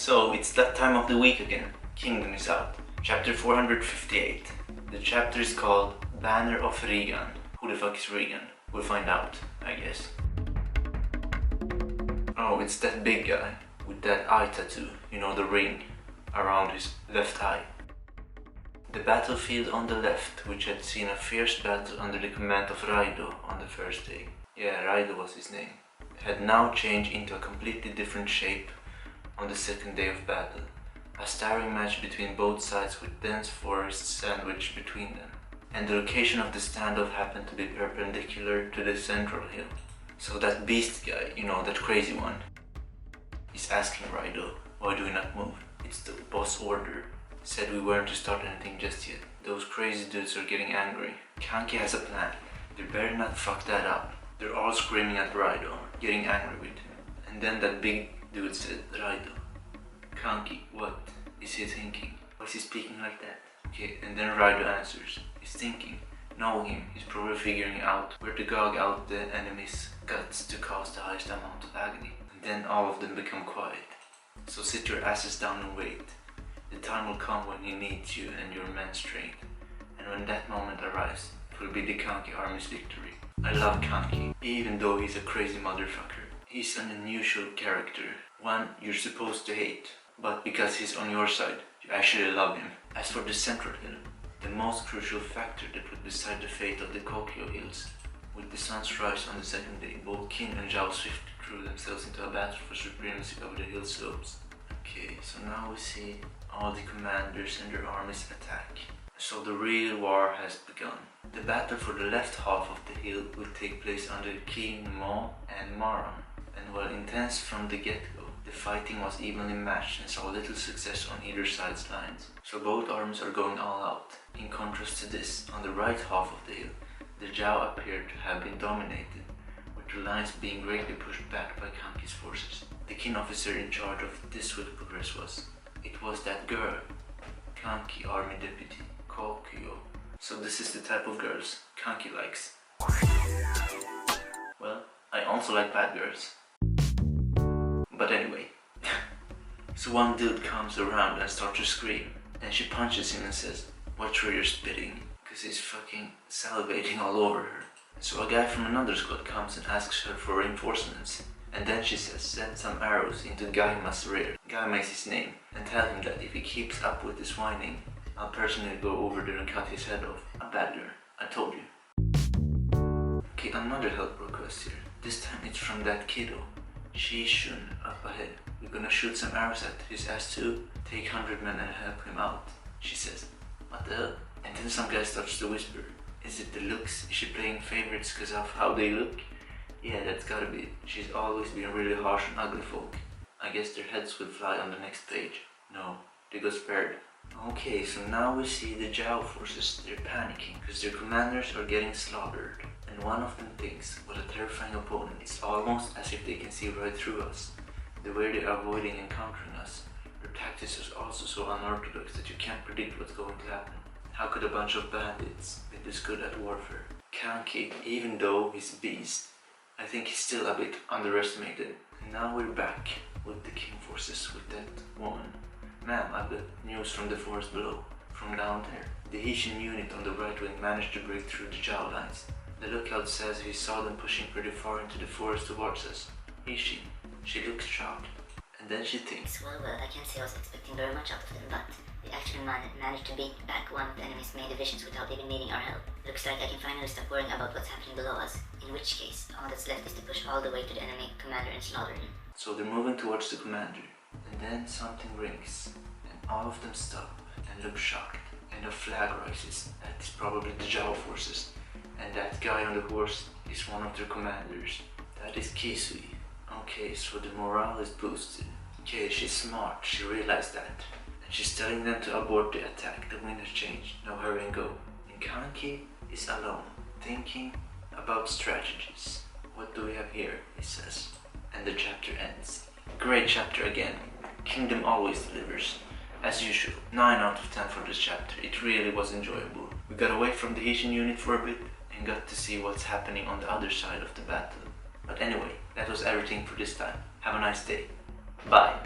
So it's that time of the week again. Kingdom is out. Chapter 458. The chapter is called Banner of Regan. Who the fuck is Regan? We'll find out, I guess. Oh, it's that big guy with that eye tattoo, you know, the ring around his left eye. The battlefield on the left, which had seen a fierce battle under the command of Raido on the first day. Yeah, Raido was his name. Had now changed into a completely different shape on the second day of battle. A staring match between both sides with dense forests sandwiched between them. And the location of the standoff happened to be perpendicular to the central hill. So that beast guy, you know, that crazy one, is asking Raido, why do we not move? It's the boss order. Said we weren't to start anything just yet. Those crazy dudes are getting angry. Kanki has a plan. They better not fuck that up. They're all screaming at Raido, getting angry with him. And then that big dude said, Raido, Kanki, what is he thinking? Why is he speaking like that? Okay, and then Raido answers. He's thinking. Knowing him, he's probably figuring out where to gog out the enemy's guts to cause the highest amount of agony. And then all of them become quiet. So sit your asses down and wait. The time will come when he needs you and your men straight. And when that moment arrives, it will be the Kanki army's victory. I love Kanki, even though he's a crazy motherfucker. He's an unusual character, one you're supposed to hate. But because he's on your side, you actually love him. As for the Central Hill, the most crucial factor that would decide the fate of the Kokyo Hills. With the sun's rise on the second day, both Kin and Zhao swiftly threw themselves into a battle for supremacy over the hill slopes. Okay, so now we see all the commanders and their armies attack. So the real war has begun. The battle for the left half of the hill will take place under King Mo and Maran. And while intense from the get-go, the fighting was evenly matched and saw little success on either side's lines. So both armies are going all out. In contrast to this, on the right half of the hill, the Zhao appeared to have been dominated, with the lines being greatly pushed back by Kanki's forces. The kin officer in charge of this swift progress it was that girl, Kanki army deputy, Kokyo. So this is the type of girls Kanki likes. Well, I also like bad girls. But anyway, so one dude comes around and starts to scream, and she punches him and says, watch where you're spitting, cause he's fucking salivating all over her. So a guy from another squad comes and asks her for reinforcements, and then she says, send some arrows into Gaima's rear. Gaima is his name, and tell him that if he keeps up with his whining, I'll personally go over there and cut his head off. A bad girl, I told you. Okay, another help request here. This time it's from that kiddo. Shishun up ahead. We're gonna shoot some arrows at his ass too. Take 100 men and help him out. She says, what the hell? And then some guy starts to whisper, is it the looks? Is she playing favorites because of how they look? Yeah, that's gotta be it. She's always been really harsh on ugly folk. I guess their heads will fly on the next page. No, they got spared. Okay, so now we see the Zhao forces. They're panicking because their commanders are getting slaughtered. And one of them thinks, what a terrifying opponent. It's almost as if they can see right through us. The way they're avoiding encountering us. Their tactics is also so unorthodox that you can't predict what's going to happen. How could a bunch of bandits be this good at warfare? Kanki, even though he's a beast, I think he's still a bit underestimated. And now we're back with the king forces with that woman. Ma'am, I've got news from the forest below. From down there. The Hisshin unit on the right wing managed to break through the Zhao lines. The lookout says he saw them pushing pretty far into the forest towards us. Hisshin. She looks shocked. And then she thinks, well, I can't say I was expecting very much out of them, but they actually managed to beat back one of the enemy's main divisions without even needing our help. Looks like I can finally stop worrying about what's happening below us, in which case, all that's left is to push all the way to the enemy commander and slaughter him. So they're moving towards the commander, and then something rings, and all of them stop and look shocked, and a flag rises. That is probably the Zhao forces, and that guy on the horse is one of their commanders. That is Kisui. Okay, so the morale is boosted. Okay, she's smart, she realized that. And she's telling them to abort the attack, the wind has changed, now hurry and go. And Kanki is alone, thinking about strategies. What do we have here, he says. And the chapter ends. Great chapter again. Kingdom always delivers. As usual, 9 out of 10 for this chapter. It really was enjoyable. We got away from the Hisshin unit for a bit and got to see what's happening on the other side of the battle. But anyway, that was everything for this time. Have a nice day. Bye.